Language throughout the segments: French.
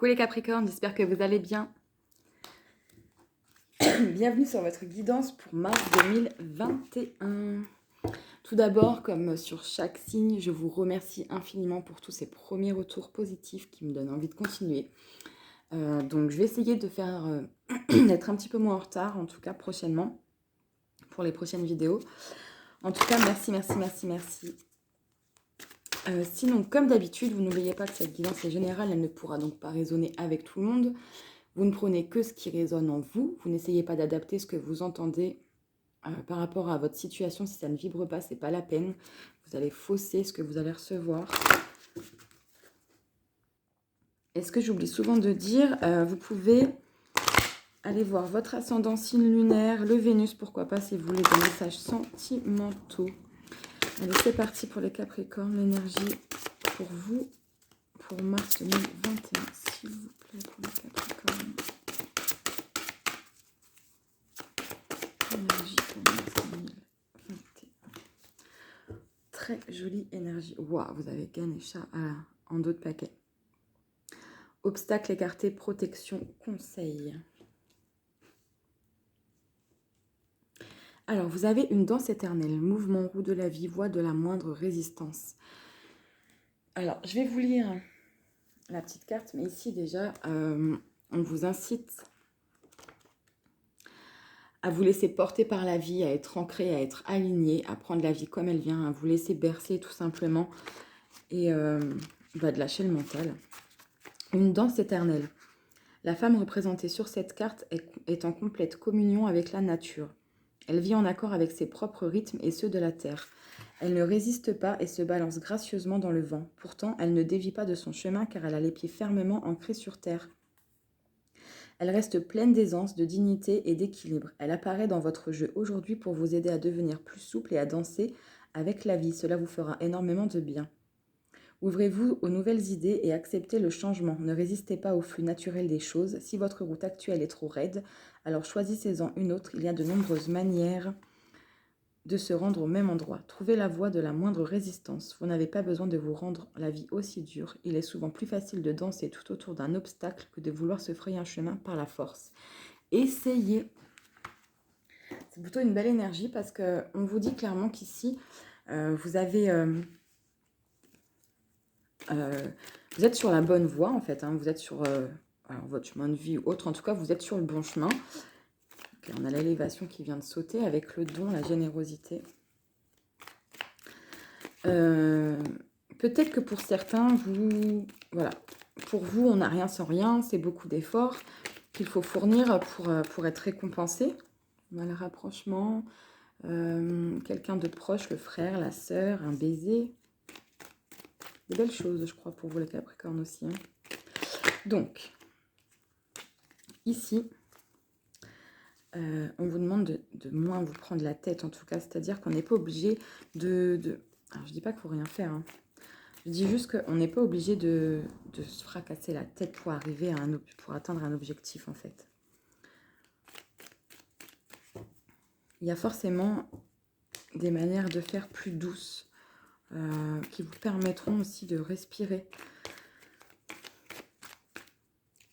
Coucou les Capricornes, j'espère que vous allez bien. Bienvenue sur votre guidance pour mars 2021. Tout d'abord, comme sur chaque signe, je vous remercie infiniment pour tous ces premiers retours positifs qui me donnent envie de continuer. Donc je vais essayer de faire d'être un petit peu moins en retard, en tout cas prochainement, pour les prochaines vidéos. En tout cas, merci. Sinon, comme d'habitude, vous n'oubliez pas que cette guidance est générale, elle ne pourra donc pas résonner avec tout le monde. Vous ne prenez que ce qui résonne en vous. Vous n'essayez pas d'adapter ce que vous entendez par rapport à votre situation. Si ça ne vibre pas, c'est pas la peine. Vous allez fausser ce que vous allez recevoir. Et ce que j'oublie souvent de dire, vous pouvez aller voir votre ascendant signe lunaire, le Vénus, pourquoi pas, si vous voulez des messages sentimentaux. Allez, c'est parti pour les Capricornes, l'énergie pour vous, pour mars 2021, s'il vous plaît, pour les Capricornes. Énergie pour mars 2021. Très jolie énergie. Waouh, vous avez Ganesha en dos de paquet. Obstacle écarté, protection, conseil. Alors, vous avez une danse éternelle, mouvement roue de la vie, voie de la moindre résistance. Alors, je vais vous lire la petite carte, mais ici déjà, on vous incite à vous laisser porter par la vie, à être ancré, à être aligné, à prendre la vie comme elle vient, à vous laisser bercer tout simplement et de lâcher le mental. Une danse éternelle. La femme représentée sur cette carte est en complète communion avec la nature. Elle vit en accord avec ses propres rythmes et ceux de la terre. Elle ne résiste pas et se balance gracieusement dans le vent. Pourtant, elle ne dévie pas de son chemin car elle a les pieds fermement ancrés sur terre. Elle reste pleine d'aisance, de dignité et d'équilibre. Elle apparaît dans votre jeu aujourd'hui pour vous aider à devenir plus souple et à danser avec la vie. Cela vous fera énormément de bien. Ouvrez-vous aux nouvelles idées et acceptez le changement. Ne résistez pas au flux naturel des choses. Si votre route actuelle est trop raide, alors choisissez-en une autre. Il y a de nombreuses manières de se rendre au même endroit. Trouvez la voie de la moindre résistance. Vous n'avez pas besoin de vous rendre la vie aussi dure. Il est souvent plus facile de danser tout autour d'un obstacle que de vouloir se frayer un chemin par la force. Essayez. C'est plutôt une belle énergie parce qu'on vous dit clairement qu'ici, vous êtes sur la bonne voie en fait. Vous êtes sur votre chemin de vie ou autre. En tout cas, vous êtes sur le bon chemin. Okay, on a l'élévation qui vient de sauter avec le don, la générosité. Peut-être que pour certains, pour vous, on n'a rien sans rien, c'est beaucoup d'efforts qu'il faut fournir pour être récompensé. On a le rapprochement, quelqu'un de proche, le frère, la sœur, un baiser. Des belles choses, je crois, pour vous les Capricornes aussi. Donc, ici, on vous demande de moins vous prendre la tête, en tout cas, c'est-à-dire qu'on n'est pas obligé Alors, je dis pas qu'il faut rien faire, Je dis juste qu'on n'est pas obligé de se fracasser la tête pour arriver pour atteindre un objectif, en fait. Il y a forcément des manières de faire plus douces qui vous permettront aussi de respirer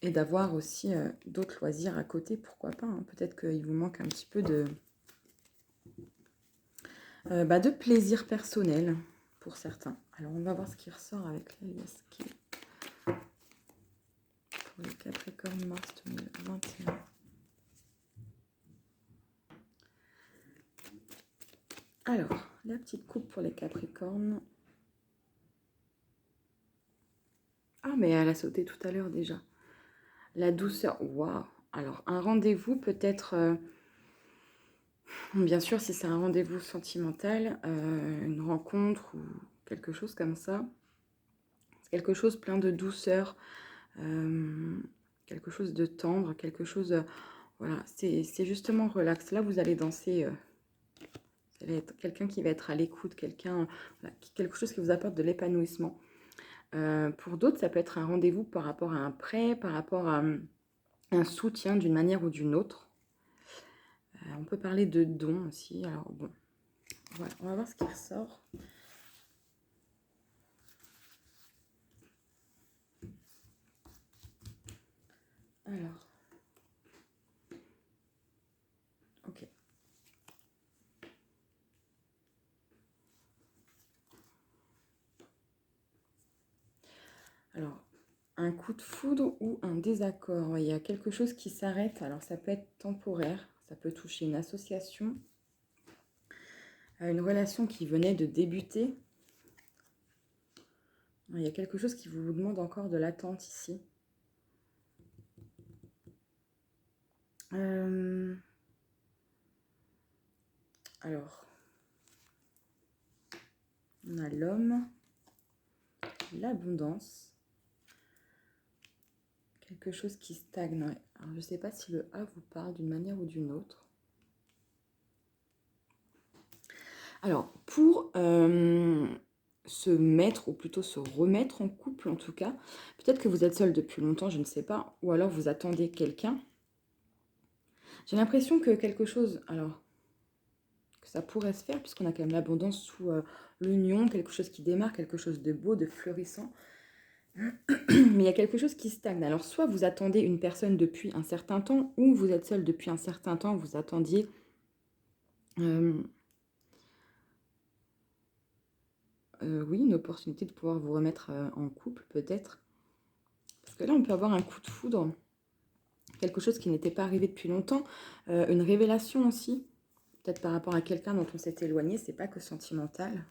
et d'avoir aussi d'autres loisirs à côté, pourquoi pas. Peut-être qu'il vous manque un petit peu de plaisir personnel pour certains. Alors, on va voir ce qui ressort avec l'alias qui pour les Capricornes mars 2021. Alors, la petite coupe pour les Capricornes. Ah, mais elle a sauté tout à l'heure déjà. La douceur, waouh. Alors, un rendez-vous peut-être... bien sûr, si c'est un rendez-vous sentimental, une rencontre ou quelque chose comme ça. Quelque chose plein de douceur, quelque chose de tendre, quelque chose... voilà, c'est justement relax. Là, vous allez danser... vous allez être quelqu'un qui va être à l'écoute, quelque chose qui vous apporte de l'épanouissement. Pour d'autres, ça peut être un rendez-vous par rapport à un prêt, par rapport à un soutien d'une manière ou d'une autre. On peut parler de dons aussi. Alors bon, voilà, on va voir ce qui ressort. Alors. Ok. Alors, un coup de foudre ou un désaccord. Il y a quelque chose qui s'arrête. Alors, ça peut être temporaire. Ça peut toucher une association, à une relation qui venait de débuter. Il y a quelque chose qui vous demande encore de l'attente ici. Alors, on a l'homme, l'abondance, quelque chose qui stagne. Ouais. Alors, je ne sais pas si le A vous parle d'une manière ou d'une autre. Alors, pour se mettre, ou plutôt se remettre en couple en tout cas, peut-être que vous êtes seul depuis longtemps, je ne sais pas, ou alors vous attendez quelqu'un. J'ai l'impression que quelque chose, alors, que ça pourrait se faire, puisqu'on a quand même l'abondance sous l'union, quelque chose qui démarre, quelque chose de beau, de fleurissant. Mais il y a quelque chose qui stagne. Alors, soit vous attendez une personne depuis un certain temps, ou vous êtes seul depuis un certain temps, vous attendiez... oui, une opportunité de pouvoir vous remettre en couple, peut-être. Parce que là, on peut avoir un coup de foudre, quelque chose qui n'était pas arrivé depuis longtemps, une révélation aussi, peut-être par rapport à quelqu'un dont on s'est éloigné, c'est pas que sentimental.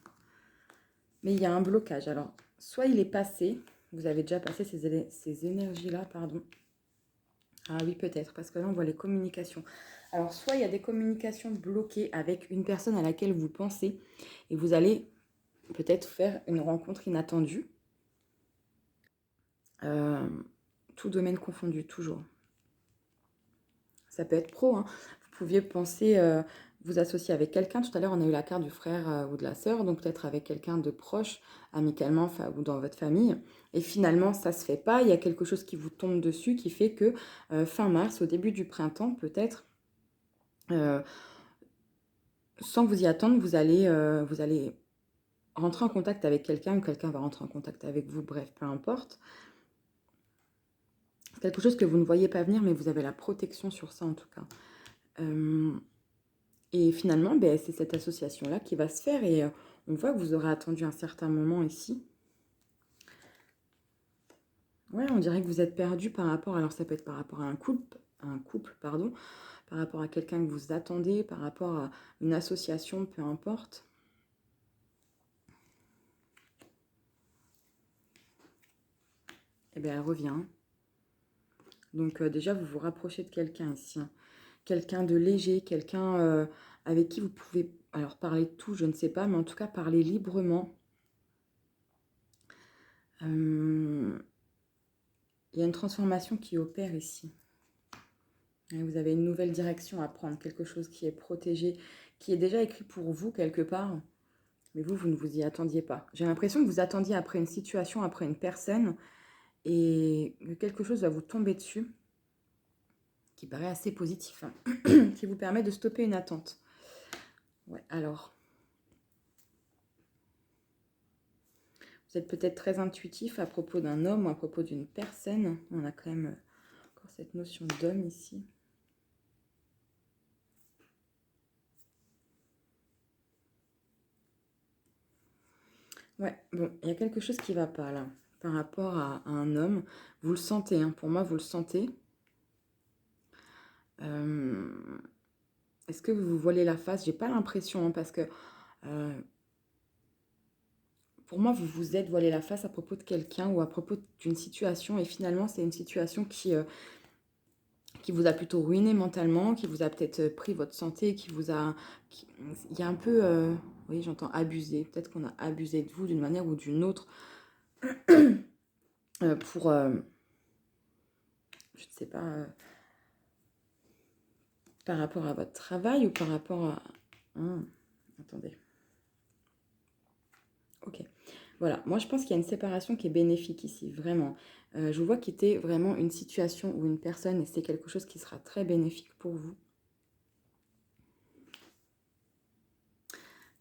Mais il y a un blocage. Alors, soit il est passé, vous avez déjà passé ces énergies-là, pardon. Ah oui, peut-être, parce que là, on voit les communications. Alors, soit il y a des communications bloquées avec une personne à laquelle vous pensez, et vous allez peut-être faire une rencontre inattendue. Tout domaine confondu, toujours. Ça peut être pro, hein. Vous pouviez penser vous associer avec quelqu'un. Tout à l'heure, on a eu la carte du frère ou de la sœur, donc peut-être avec quelqu'un de proche, amicalement ou dans votre famille. Et finalement, ça ne se fait pas. Il y a quelque chose qui vous tombe dessus qui fait que fin mars, au début du printemps, peut-être, sans vous y attendre, vous allez rentrer en contact avec quelqu'un ou quelqu'un va rentrer en contact avec vous. Bref, peu importe. C'est quelque chose que vous ne voyez pas venir, mais vous avez la protection sur ça en tout cas. Et finalement, ben, c'est cette association-là qui va se faire et on voit que vous aurez attendu un certain moment ici. Ouais, on dirait que vous êtes perdu par rapport, alors ça peut être par rapport à un couple, pardon, par rapport à quelqu'un que vous attendez, par rapport à une association, peu importe. Et bien, elle revient. Donc déjà, vous vous rapprochez de quelqu'un ici. Hein. Quelqu'un de léger, quelqu'un avec qui vous pouvez, alors parler de tout, je ne sais pas, mais en tout cas parler librement. Il y a une transformation qui opère ici. Et vous avez une nouvelle direction à prendre, quelque chose qui est protégé, qui est déjà écrit pour vous quelque part, mais vous ne vous y attendiez pas. J'ai l'impression que vous attendiez après une situation, après une personne, et que quelque chose va vous tomber dessus, qui paraît assez positif, hein, qui vous permet de stopper une attente. Ouais, alors... Vous êtes peut-être très intuitif à propos d'un homme ou à propos d'une personne. On a quand même encore cette notion d'homme ici. Ouais, bon, il y a quelque chose qui ne va pas là, par rapport à un homme. Vous le sentez, hein, pour moi, vous le sentez. Est-ce que vous vous voilez la face? J'ai pas l'impression, hein, parce que pour moi, vous vous êtes voilé la face à propos de quelqu'un ou à propos d'une situation. Et finalement, c'est une situation qui vous a plutôt ruiné mentalement, qui vous a peut-être pris votre santé, qui vous a... il y a un peu... oui, j'entends abuser. Peut-être qu'on a abusé de vous d'une manière ou d'une autre pour... je ne sais pas... par rapport à votre travail ou par rapport à... attendez. Ok. Voilà. Moi, je pense qu'il y a une séparation qui est bénéfique ici, vraiment. Je vois qu'il était vraiment une situation ou une personne et c'est quelque chose qui sera très bénéfique pour vous.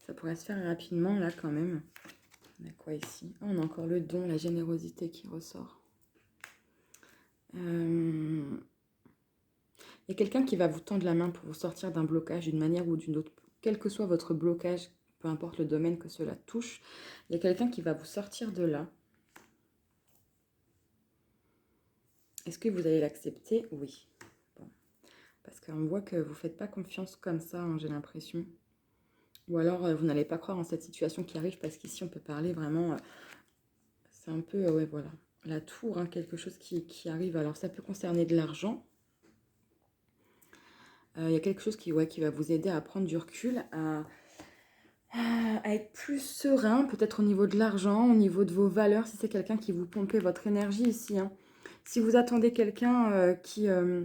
Ça pourrait se faire rapidement, là, quand même. On a quoi ici? On a encore le don, la générosité qui ressort. Il y a quelqu'un qui va vous tendre la main pour vous sortir d'un blocage d'une manière ou d'une autre. Quel que soit votre blocage, peu importe le domaine que cela touche, il y a quelqu'un qui va vous sortir de là. Est-ce que vous allez l'accepter? Oui. Bon. Parce qu'on voit que vous ne faites pas confiance comme ça, hein, j'ai l'impression. Ou alors, vous n'allez pas croire en cette situation qui arrive, parce qu'ici, on peut parler vraiment... c'est un peu, ouais, voilà. La tour, hein, quelque chose qui arrive. Alors, ça peut concerner de l'argent. Il y a quelque chose qui va vous aider à prendre du recul, à être plus serein, peut-être au niveau de l'argent, au niveau de vos valeurs, si c'est quelqu'un qui vous pompait votre énergie ici, hein. Si vous attendez quelqu'un je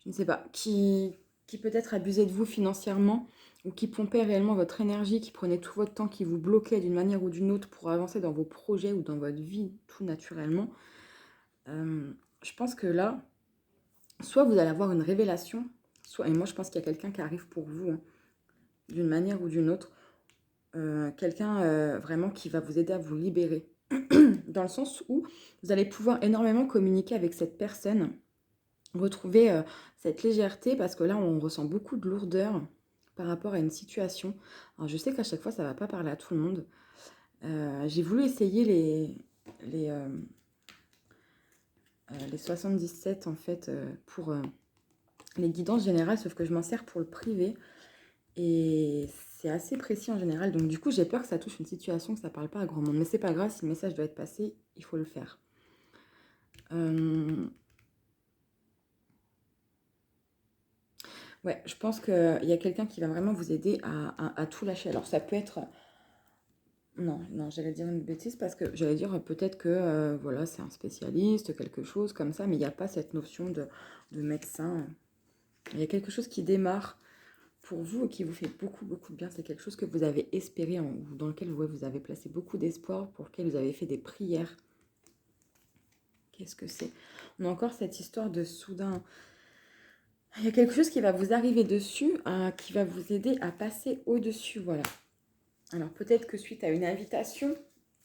ne sais pas, qui peut-être abusait de vous financièrement, ou qui pompait réellement votre énergie, qui prenait tout votre temps, qui vous bloquait d'une manière ou d'une autre pour avancer dans vos projets ou dans votre vie, tout naturellement, je pense que là, soit vous allez avoir une révélation, soit, et moi je pense qu'il y a quelqu'un qui arrive pour vous, hein, d'une manière ou d'une autre, quelqu'un vraiment qui va vous aider à vous libérer, dans le sens où vous allez pouvoir énormément communiquer avec cette personne, retrouver cette légèreté, parce que là on ressent beaucoup de lourdeur par rapport à une situation. Alors je sais qu'à chaque fois ça va pas parler à tout le monde. J'ai voulu essayer les 77 en fait pour les guidances générales, sauf que je m'en sers pour le privé et c'est assez précis en général, donc du coup j'ai peur que ça touche une situation, que ça parle pas à grand monde, mais c'est pas grave, si le message doit être passé, il faut le faire. Ouais, je pense qu'il y a quelqu'un qui va vraiment vous aider à tout lâcher. Alors ça peut être... Non, j'allais dire une bêtise, parce que j'allais dire peut-être que voilà, c'est un spécialiste, quelque chose comme ça, mais il n'y a pas cette notion de médecin. Il y a quelque chose qui démarre pour vous et qui vous fait beaucoup, beaucoup de bien. C'est quelque chose que vous avez espéré, ou dans lequel vous avez placé beaucoup d'espoir, pour lequel vous avez fait des prières. Qu'est-ce que c'est? On a encore cette histoire de soudain. Il y a quelque chose qui va vous arriver dessus, qui va vous aider à passer au-dessus, voilà. Alors peut-être que suite à une invitation,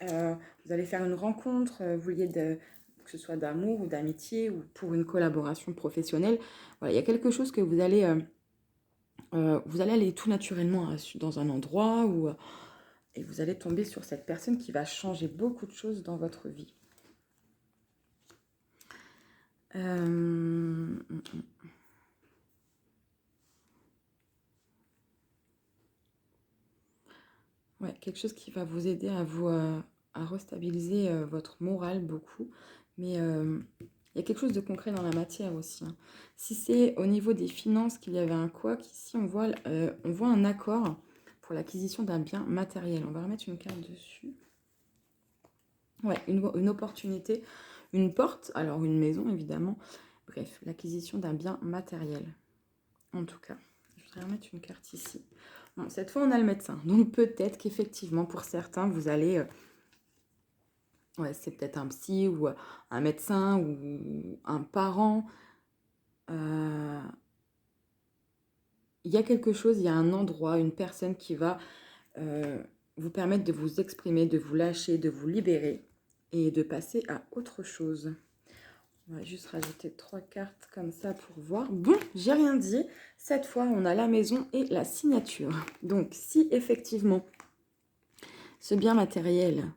vous allez faire une rencontre, vous liez que ce soit d'amour ou d'amitié ou pour une collaboration professionnelle. Voilà, il y a quelque chose que vous allez aller tout naturellement dans un endroit et vous allez tomber sur cette personne qui va changer beaucoup de choses dans votre vie. Ouais, quelque chose qui va vous aider à restabiliser votre morale beaucoup. Mais il y a quelque chose de concret dans la matière aussi, hein. Si c'est au niveau des finances qu'il y avait un couac, ici on voit un accord pour l'acquisition d'un bien matériel. On va remettre une carte dessus. Ouais, une opportunité, une porte, alors une maison évidemment. Bref, l'acquisition d'un bien matériel. En tout cas, je voudrais remettre une carte ici. Bon, cette fois, on a le médecin. Donc, peut-être qu'effectivement, pour certains, vous allez... ouais, c'est peut-être un psy ou un médecin ou un parent. Il y a quelque chose, il y a un endroit, une personne qui va vous permettre de vous exprimer, de vous lâcher, de vous libérer et de passer à autre chose. On va juste rajouter 3 cartes comme ça pour voir. Bon, j'ai rien dit. Cette fois, on a la maison et la signature. Donc, si effectivement, ce bien matériel,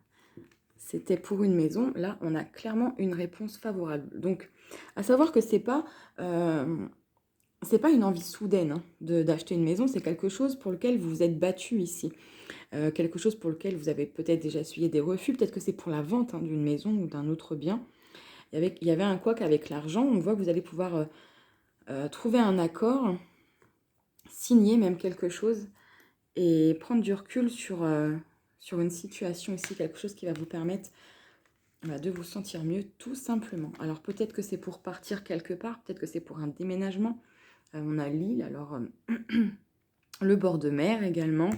c'était pour une maison, là, on a clairement une réponse favorable. Donc, à savoir que c'est pas une envie soudaine, hein, d'acheter une maison. C'est quelque chose pour lequel vous vous êtes battu ici. Quelque chose pour lequel vous avez peut-être déjà essuyé des refus. Peut-être que c'est pour la vente, hein, d'une maison ou d'un autre bien. Il y avait un couac avec l'argent. On voit que vous allez pouvoir trouver un accord, signer même quelque chose et prendre du recul sur une situation ici, quelque chose qui va vous permettre de vous sentir mieux tout simplement. Alors peut-être que c'est pour partir quelque part, peut-être que c'est pour un déménagement. On a l'île, alors le bord de mer également.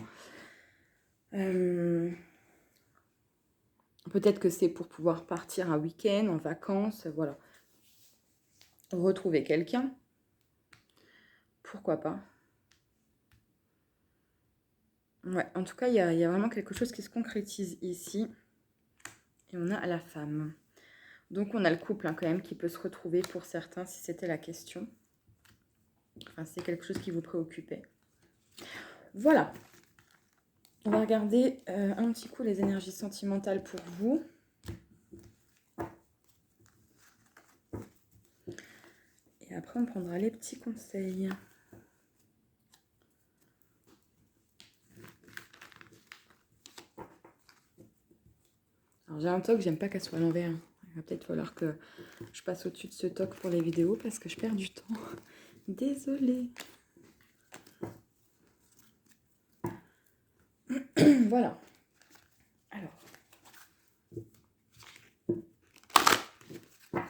Peut-être que c'est pour pouvoir partir un week-end, en vacances, voilà. Retrouver quelqu'un. Pourquoi pas? Ouais, en tout cas, il y a vraiment quelque chose qui se concrétise ici. Et on a la femme. Donc, on a le couple hein, quand même qui peut se retrouver pour certains, si c'était la question. Enfin, c'est quelque chose qui vous préoccupait. Voilà. On va regarder un petit coup les énergies sentimentales pour vous. Et après, on prendra les petits conseils. Alors, j'ai un toc, j'aime pas qu'elle soit à l'envers. Il va peut-être falloir que je passe au-dessus de ce toc pour les vidéos parce que je perds du temps. Désolée. Voilà. Alors.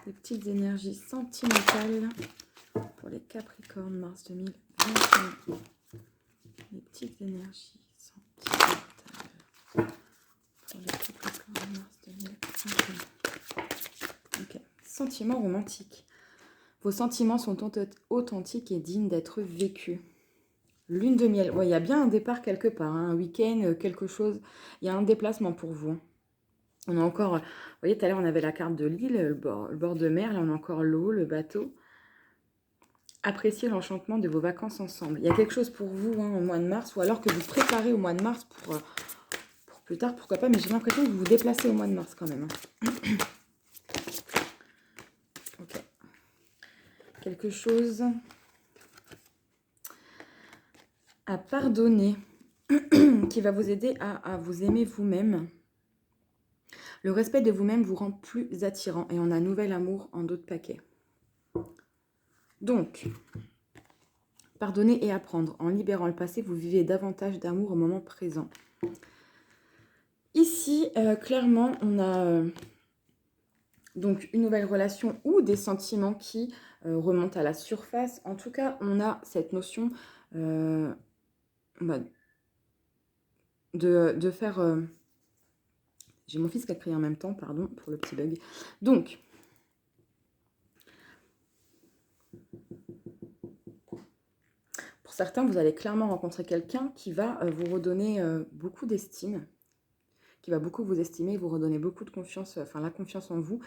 Les petites énergies sentimentales pour les Capricornes, mars 2021. Les petites énergies sentimentales pour les Capricornes, mars 2021. Ok. Sentiments romantiques. Vos sentiments sont authentiques et dignes d'être vécus. Lune de miel. Ouais, il y a bien un départ quelque part, hein, un week-end, quelque chose. Il y a un déplacement pour vous. On a encore, vous voyez, tout à l'heure, on avait la carte de l'île, le bord de mer. Là, on a encore l'eau, le bateau. Appréciez l'enchantement de vos vacances ensemble. Il y a quelque chose pour vous hein, au mois de mars, ou alors que vous préparez au mois de mars pour plus tard, pourquoi pas. Mais j'ai l'impression que vous vous déplacez au mois de mars quand même. Hein. Ok. Quelque chose à pardonner qui va vous aider à vous aimer vous-même. Le respect de vous-même vous rend plus attirant et on a nouvel amour en d'autres paquets. Donc, pardonner et apprendre. En libérant le passé, vous vivez davantage d'amour au moment présent. Ici, clairement, on a donc une nouvelle relation ou des sentiments qui remontent à la surface. En tout cas, on a cette notion de faire... J'ai mon fils qui a crié en même temps, pardon pour le petit bug. Donc, pour certains, vous allez clairement rencontrer quelqu'un qui va vous redonner beaucoup d'estime, qui va beaucoup vous estimer, vous redonner beaucoup de confiance, enfin la confiance en vous,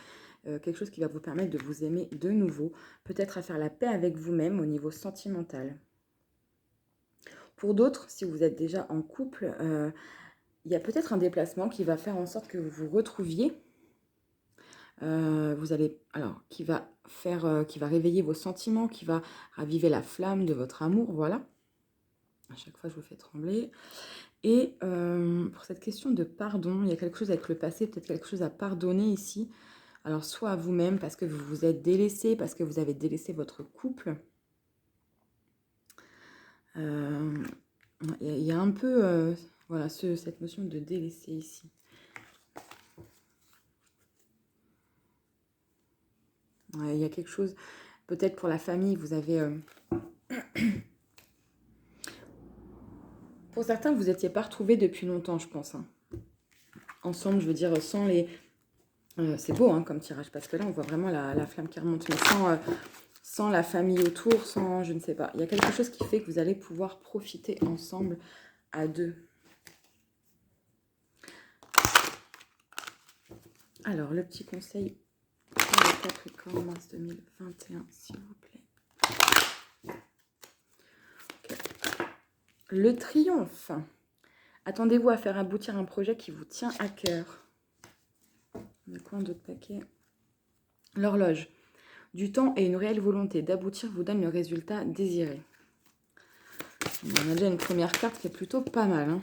quelque chose qui va vous permettre de vous aimer de nouveau, peut-être à faire la paix avec vous-même au niveau sentimental. Pour d'autres, si vous êtes déjà en couple, il y a peut-être un déplacement qui va faire en sorte que vous vous retrouviez. Qui va réveiller vos sentiments, qui va raviver la flamme de votre amour, voilà. À chaque fois, je vous fais trembler. Et pour cette question de pardon, il y a quelque chose avec le passé, peut-être quelque chose à pardonner ici. Alors, soit à vous-même, parce que vous vous êtes délaissé, parce que vous avez délaissé votre couple. Il y a un peu, voilà, cette notion de délaisser ici. Ouais, il y a quelque chose, peut-être pour la famille, vous avez... Pour certains, vous n'étiez pas retrouvés depuis longtemps, je pense. Hein. Ensemble, je veux dire, sans les... c'est beau hein, comme tirage, parce que là, on voit vraiment la flamme qui remonte. Mais sans la famille autour, sans... Je ne sais pas. Il y a quelque chose qui fait que vous allez pouvoir profiter ensemble à deux. Alors, le petit conseil pour le Capricorne, mars 2021, s'il vous plaît. Okay. Le triomphe. Attendez-vous à faire aboutir un projet qui vous tient à cœur. On a quoi en d'autres paquets? L'horloge. Du temps et une réelle volonté d'aboutir vous donne le résultat désiré. On a déjà une première carte qui est plutôt pas mal. Hein.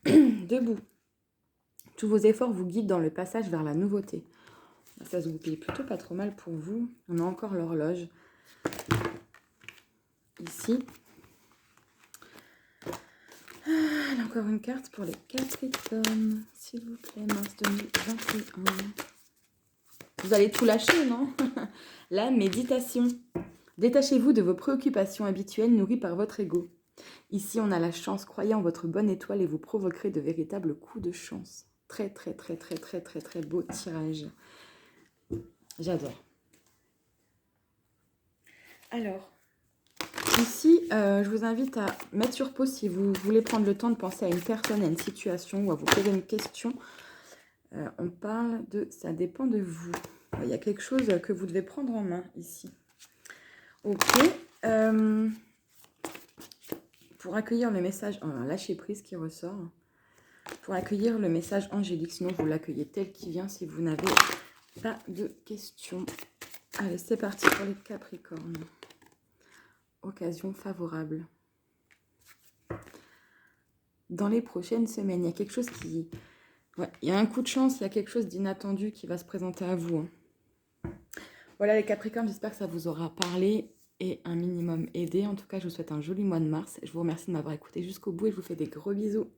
Debout. Tous vos efforts vous guident dans le passage vers la nouveauté. Ça se goupille plutôt pas trop mal pour vous. On a encore l'horloge. Ici. Ah, encore une carte pour les Capricornes. S'il vous plaît, mars 2021. Vous allez tout lâcher, non? La méditation. Détachez-vous de vos préoccupations habituelles nourries par votre ego. Ici, on a la chance. Croyez en votre bonne étoile et vous provoquerez de véritables coups de chance. Très, très, très, très, très, très, très beau tirage. J'adore. Alors, ici, je vous invite à mettre sur pause si vous voulez prendre le temps de penser à une personne, à une situation ou à vous poser une question. On parle de... Ça dépend de vous. Il y a quelque chose que vous devez prendre en main ici. Ok. Pour accueillir le message... lâcher prise qui ressort. Pour accueillir le message angélique. Sinon, vous l'accueillez tel qu'il vient si vous n'avez pas de questions. Allez, c'est parti pour les Capricornes. Occasion favorable. Dans les prochaines semaines, il y a quelque chose qui... Ouais, il y a un coup de chance, il y a quelque chose d'inattendu qui va se présenter à vous. Hein. Voilà les Capricornes, j'espère que ça vous aura parlé et un minimum aidé. En tout cas, je vous souhaite un joli mois de mars. Je vous remercie de m'avoir écouté jusqu'au bout et je vous fais des gros bisous.